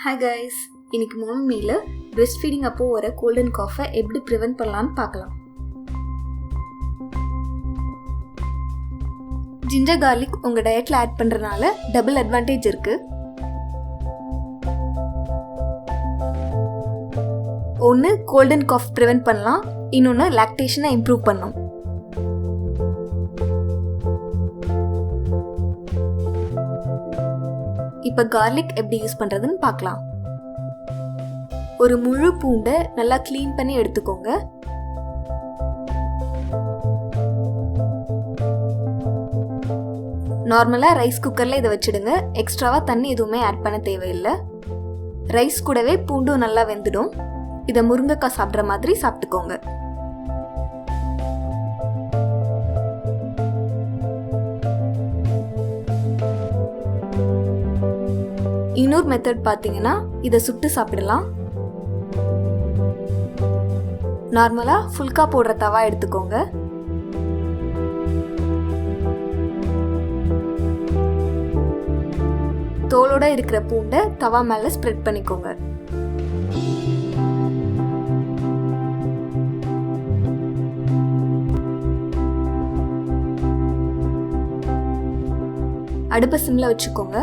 Hi guys, இன்னைக்கு மார்னிங்ல breast feeding அப்போ வர கோல்ட் அண்ட் காஃபை எப்படி ப்ரிவென்ட் பண்ணலான்னு பார்க்கலாம். ஜிஞ்சர் கார்லிக் உங்கள் டயட்டில் ஆட் பண்ணுறதுனால டபுள் அட்வான்டேஜ் இருக்குது. ஒன்று கோல்ட் அண்ட் காஃப் ப்ரிவென்ட் பண்ணலாம், இன்னொன்று லாக்டேஷனை இம்ப்ரூவ் பண்ணும். இப்போ கார்லிக் எப்படி யூஸ் பண்ணுறதுன்னு பார்க்கலாம். ஒரு முழு பூண்டை நல்லா க்ளீன் பண்ணி எடுத்துக்கோங்க. நார்மலாக ரைஸ் குக்கரில் இதை வச்சுடுங்க. எக்ஸ்ட்ராவாக தண்ணி எதுவுமே ஆட் பண்ண தேவையில்லை. ரைஸ் கூடவே பூண்டும் நல்லா வெந்துடும். இதை முருங்கைக்காய் சாப்பிட்ற மாதிரி சாப்பிட்டுக்கோங்க. இன்னொரு மெத்தட் பார்த்தீங்கன்னா இதை சுட்டு சாப்பிடலாம். நார்மலாக ஃபுல்கா போடுற தவா எடுத்துக்கோங்க. தோலோட இருக்கிற பூண்டை தவா மேலே ஸ்ப்ரெட் பண்ணிக்கோங்க. அடுப்பை சிம்ல வச்சுக்கோங்க.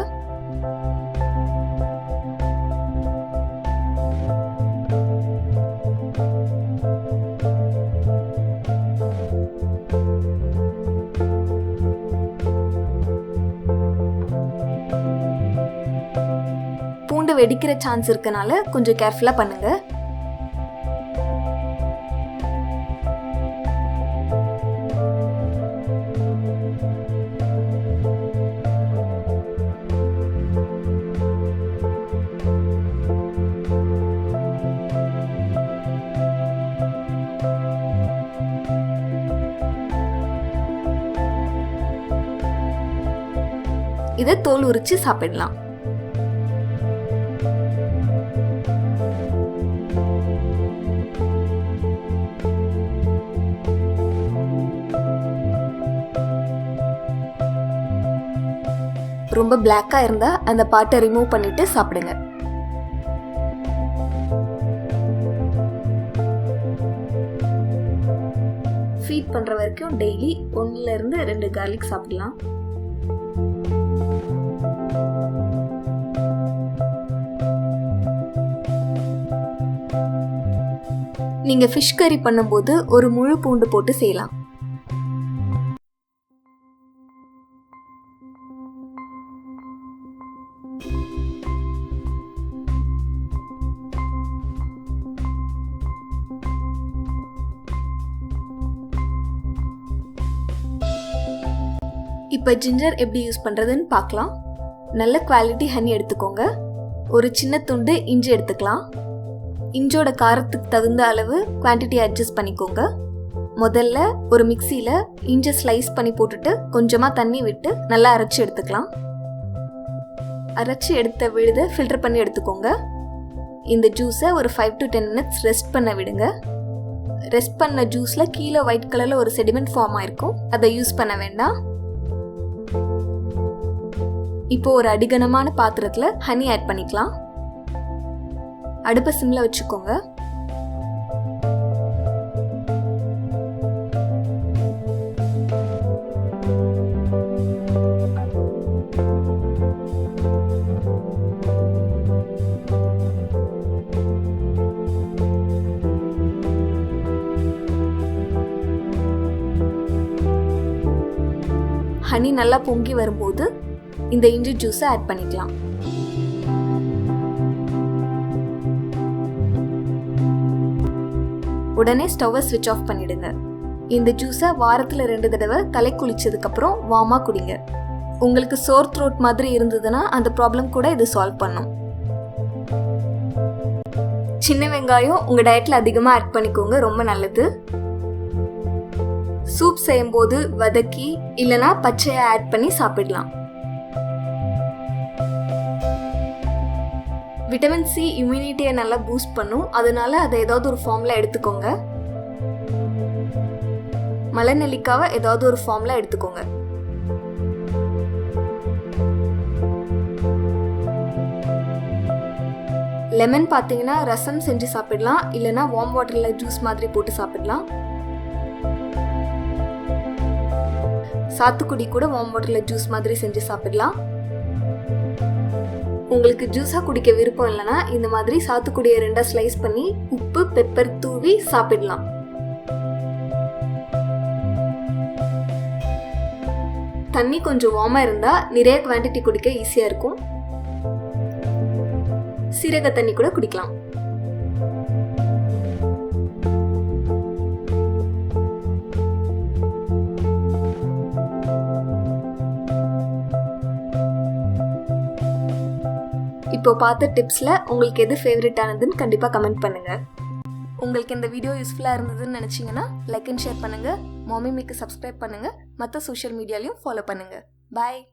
பூண்டு வெடிக்கிற சான்ஸ் இருக்கனால கொஞ்சம் கேர்ஃபுல்லா பண்ணுங்க. இதை தோல் உரிச்சு சாப்பிடலாம். ரொம்ப பிளாக்கா இருந்தா அந்த பார்ட்டை ரிமூவ் பண்ணிட்டு சாப்பிடுங்க. ஃபீட் பண்ற வரைக்கும் டெய்லி 1-2 கார்லிக் சாப்பிடலாம். நீங்க ஃபிஷ் கறி பண்ணும்போது ஒரு முழு பூண்டு போட்டு செய்யலாம். இப்போ ஜிஞ்சர் எப்படி யூஸ் பண்ணுறதுன்னு பார்க்கலாம். நல்ல குவாலிட்டி ஹனி எடுத்துக்கோங்க. ஒரு சின்ன துண்டு இஞ்சி எடுத்துக்கலாம். இஞ்சோட காரத்துக்கு தகுந்த அளவு குவான்டிட்டி அட்ஜஸ்ட் பண்ணிக்கோங்க. முதல்ல ஒரு மிக்சியில் இஞ்சை ஸ்லைஸ் பண்ணி போட்டுட்டு கொஞ்சமாக தண்ணி விட்டு நல்லா அரைச்சி எடுத்துக்கலாம். அரைச்சி எடுத்த விழுதை ஃபில்டர் பண்ணி எடுத்துக்கோங்க. இந்த ஜூஸை ஒரு 5 to 10 minutes ரெஸ்ட் பண்ண விடுங்க. ரெஸ்ட் பண்ண ஜூஸில் கீழே ஒயிட் கலரில் ஒரு செடிமெண்ட் ஃபார்ம் ஆயிருக்கும். அதை யூஸ் பண்ண வேண்டாம். இப்போ ஒரு அடிகனமான பாத்திரத்தில் ஹனி ஆட் பண்ணிக்கலாம். அடுப்பை சிம்ல வச்சுக்கோங்க. ஹனி நல்லா பொங்கி வரும்போது இந்த இஞ்சி ஜூஸை ஆட் பண்ணிக்கலாம். உடனே ஸ்டவ்வை ஸ்விட்ச் ஆஃப் பண்ணிடுங்க. இந்த ஜூஸை வாரத்தில் 2 தடவை தலை குளிச்சதுக்கு அப்புறம் வார்மா குடிங்க. உங்களுக்கு சோர் த்ரோட் மாதிரி இருந்ததுன்னா அந்த ப்ராப்ளம் கூட இது சால்வ் பண்ணும். சின்ன வெங்காயம் உங்க டயட்ல அதிகமா ஆட் பண்ணிக்கோங்க, ரொம்ப நல்லது. சூப் செய்யும்போது வதக்கி இல்லனா பச்சையா ஆட் பண்ணி சாப்பிடலாம். விட்டமின் சி இம்யூனிட்டியை நல்லா பூஸ்ட் பண்ணும். அதனால அதை ஏதாவது ஒரு ஃபார்ம்ல எடுத்துக்கோங்க. மலை நெல்லிக்காவை ஏதாவது ஒரு ஃபார்ம்ல எடுத்துக்கோங்க. லெமன் பார்த்தீங்கன்னா ரசம் செஞ்சு சாப்பிடலாம், இல்லைனா வார்ம் வாட்டரில் ஜூஸ் மாதிரி போட்டு சாப்பிடலாம். சாத்துக்குடி கூட வார்ம் வாட்டரில் ஜூஸ் மாதிரி செஞ்சு சாப்பிடலாம். உங்களுக்கு ஜூஸாக குடிக்க விருப்பம் இல்லைன்னா இந்த மாதிரி சாத்துக்குடியை 2 ஸ்லைஸ் பண்ணி உப்பு பெப்பர் தூவி சாப்பிடலாம். தண்ணி கொஞ்சம் வார்மாக இருந்தால் நிறைய குவான்டிட்டி குடிக்க ஈஸியாக இருக்கும். சீரக தண்ணி கூட குடிக்கலாம். இப்போ பார்த்த டிப்ஸில் உங்களுக்கு எது ஃபேவரட் ஆனதுன்னு கண்டிப்பாக கமெண்ட் பண்ணுங்கள். உங்களுக்கு இந்த வீடியோ யூஸ்ஃபுல்லாக இருந்ததுன்னு நினச்சிங்கன்னா லைக் அண்ட் ஷேர் பண்ணுங்கள். மாமி மேக்கு சப்ஸ்கிரைப் பண்ணுங்கள். மற்ற சோஷியல் மீடியாலையும் ஃபாலோ பண்ணுங்கள். பாய்.